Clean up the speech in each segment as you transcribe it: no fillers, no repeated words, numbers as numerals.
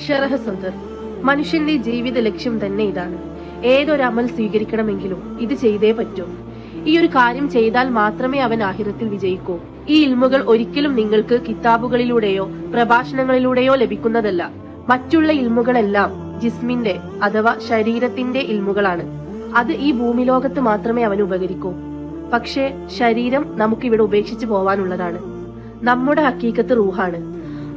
ഷറഹ് സദർ. മനുഷ്യന്റെ ജീവിത ലക്ഷ്യം തന്നെ ഇതാണ്. ഏതൊരു അമൽ സ്വീകരിക്കണമെങ്കിലും ഇത് ചെയ്തേ പറ്റൂ. ഈ ഒരു കാര്യം ചെയ്താൽ മാത്രമേ അവൻ ആഖിറത്തിൽ വിജയിക്കൂ. ഈ ഇൽമുകൾ ഒരിക്കലും നിങ്ങൾക്ക് കിതാബുകളിലൂടെയോ പ്രഭാഷണങ്ങളിലൂടെയോ ലഭിക്കുന്നതല്ല. മറ്റുള്ള ഇൽമുകളെല്ലാം ജിസ്മിന്റെ അഥവാ ശരീരത്തിന്റെ ഇൽമുകളാണ്. അത് ഈ ഭൂമിലോകത്ത് മാത്രമേ അവന് ഉപകരിക്കൂ. പക്ഷേ ശരീരം നമുക്കിവിടെ ഉപേക്ഷിച്ചു പോവാനുള്ളതാണ്. നമ്മുടെ ഹക്കീക്കത്ത് റൂഹാണ്.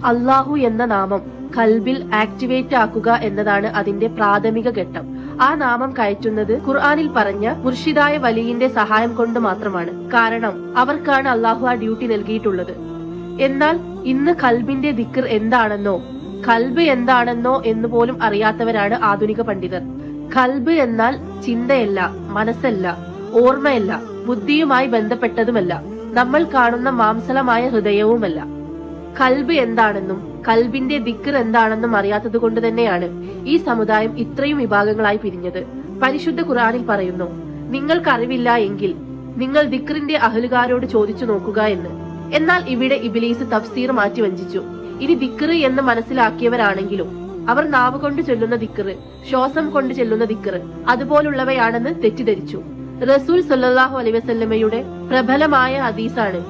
അള്ളാഹു എന്ന നാമം ഖൽബിൽ ആക്ടിവേറ്റ് ആക്കുക എന്നതാണ് അതിന്റെ പ്രാഥമിക ഘട്ടം. ആ നാമം കയറ്റുന്നത് ഖുർആനിൽ പറഞ്ഞ മുർഷിദായ വലിയിന്റെ സഹായം കൊണ്ട് മാത്രമാണ്. കാരണം അവർക്കാണ് അള്ളാഹു ആ ഡ്യൂട്ടി നൽകിയിട്ടുള്ളത്. എന്നാൽ ഇന്ന് ഖൽബിന്റെ ദിക്ർ എന്താണെന്നോ ഖൽബ് എന്താണെന്നോ എന്ന് പോലും അറിയാത്തവരാണ് ആധുനിക പണ്ഡിതർ. ഖൽബ് എന്നാൽ ചിന്തയല്ല, മനസ്സല്ല, ഓർമ്മയല്ല, ബുദ്ധിയുമായി ബന്ധപ്പെട്ടതുമല്ല, നമ്മൾ കാണുന്ന മാംസളമായ ഹൃദയവുമല്ല. ഖൽബ് എന്താണെന്നും ഖൽബിന്റെ ദിക്ർ എന്താണെന്നും അറിയാത്തത് കൊണ്ട് തന്നെയാണ് ഈ സമുദായം ഇത്രയും വിഭാഗങ്ങളായി പിരിഞ്ഞത്. പരിശുദ്ധ ഖുർആനിൽ പറയുന്നു, നിങ്ങൾക്കറിവില്ല എങ്കിൽ നിങ്ങൾ ദിക്റിന്റെ അഹലുകാരോട് ചോദിച്ചു നോക്കുക എന്ന്. എന്നാൽ ഇവിടെ ഇബ്ലീസ് തഫ്സീർ മാറ്റി വഞ്ചിച്ചു. ഇനി ദിക്ർ എന്ന് മനസ്സിലാക്കിയവരാണെങ്കിലും അവർ നാവ് കൊണ്ട് ചൊല്ലുന്ന ദിക്ർ, ശ്വാസം കൊണ്ട് ചൊല്ലുന്ന ദിക്ർ അതുപോലുള്ളവയാണെന്ന് തെറ്റിദ്ധരിച്ചു. റസൂൽ സല്ലല്ലാഹു അലൈഹി വസല്ലമയുടെ പ്രബലമായ ഹദീസാണ്,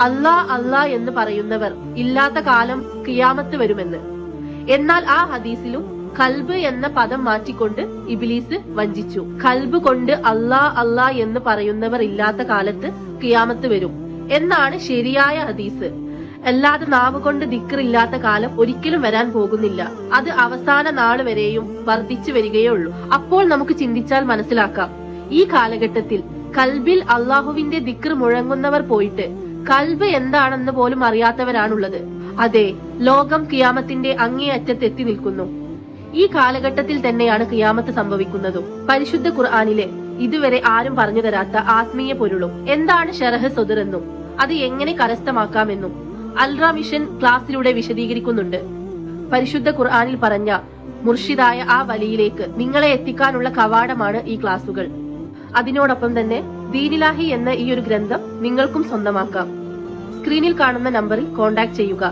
അല്ലാ അല്ലാ എന്ന് പറയുന്നവർ ഇല്ലാത്ത കാലം ഖിയാമത്ത് വരുമെന്ന്. എന്നാൽ ആ ഹദീസിലും ഖൽബ് എന്ന പദം മാറ്റിക്കൊണ്ട് ഇബ്ലീസ് വഞ്ചിച്ചു. ഖൽബ് കൊണ്ട് അല്ലാ അല്ലാ എന്ന് പറയുന്നവർ ഇല്ലാത്ത കാലത്ത് ഖിയാമത്ത് വരും എന്നാണ് ശരിയായ ഹദീസ്. അല്ലാതെ നാവ് കൊണ്ട് ദിക്ർ ഇല്ലാത്ത കാലം ഒരിക്കലും വരാൻ പോകുന്നില്ല. അത് അവസാന നാൾ വരെയും വർദ്ധിച്ചു വരികയേ ഉള്ളൂ. അപ്പോൾ നമുക്ക് ചിന്തിച്ചാൽ മനസ്സിലാക്കാം, ഈ കാലഘട്ടത്തിൽ ഖൽബിൽ അള്ളാഹുവിന്റെ ദിക്ർ മുഴങ്ങുന്നവർ പോയിട്ട് ഖൽബ് എന്താണെന്ന് പോലും അറിയാത്തവരാണുള്ളത്. അതെ, ലോകം ഖിയാമത്തിന്റെ അങ്ങേയറ്റത്ത് എത്തി നിൽക്കുന്നു. ഈ കാലഘട്ടത്തിൽ തന്നെയാണ് ഖിയാമത്ത് സംഭവിക്കുന്നതും. പരിശുദ്ധ ഖുർആനിലെ ഇതുവരെ ആരും പറഞ്ഞു തരാത്ത ആത്മീയ പൊരുളും എന്താണ് ഷറഹ് സദർ എന്നും അത് എങ്ങനെ കരസ്ഥമാക്കാമെന്നും അൽറ മിഷൻ ക്ലാസ്സിലൂടെ വിശദീകരിക്കുന്നുണ്ട്. പരിശുദ്ധ ഖുർആനിൽ പറഞ്ഞ മുർഷിദായ ആ വലിയിലേക്ക് നിങ്ങളെ എത്തിക്കാനുള്ള കവാടമാണ് ഈ ക്ലാസുകൾ. അതിനോടൊപ്പം തന്നെ ദീനിലാഹി എന്ന ഈ ഒരു ഗ്രന്ഥം നിങ്ങൾക്കും സ്വന്തമാക്കാം. സ്ക്രീനിൽ കാണുന്ന നമ്പറിൽ കോൺടാക്ട് ചെയ്യുക.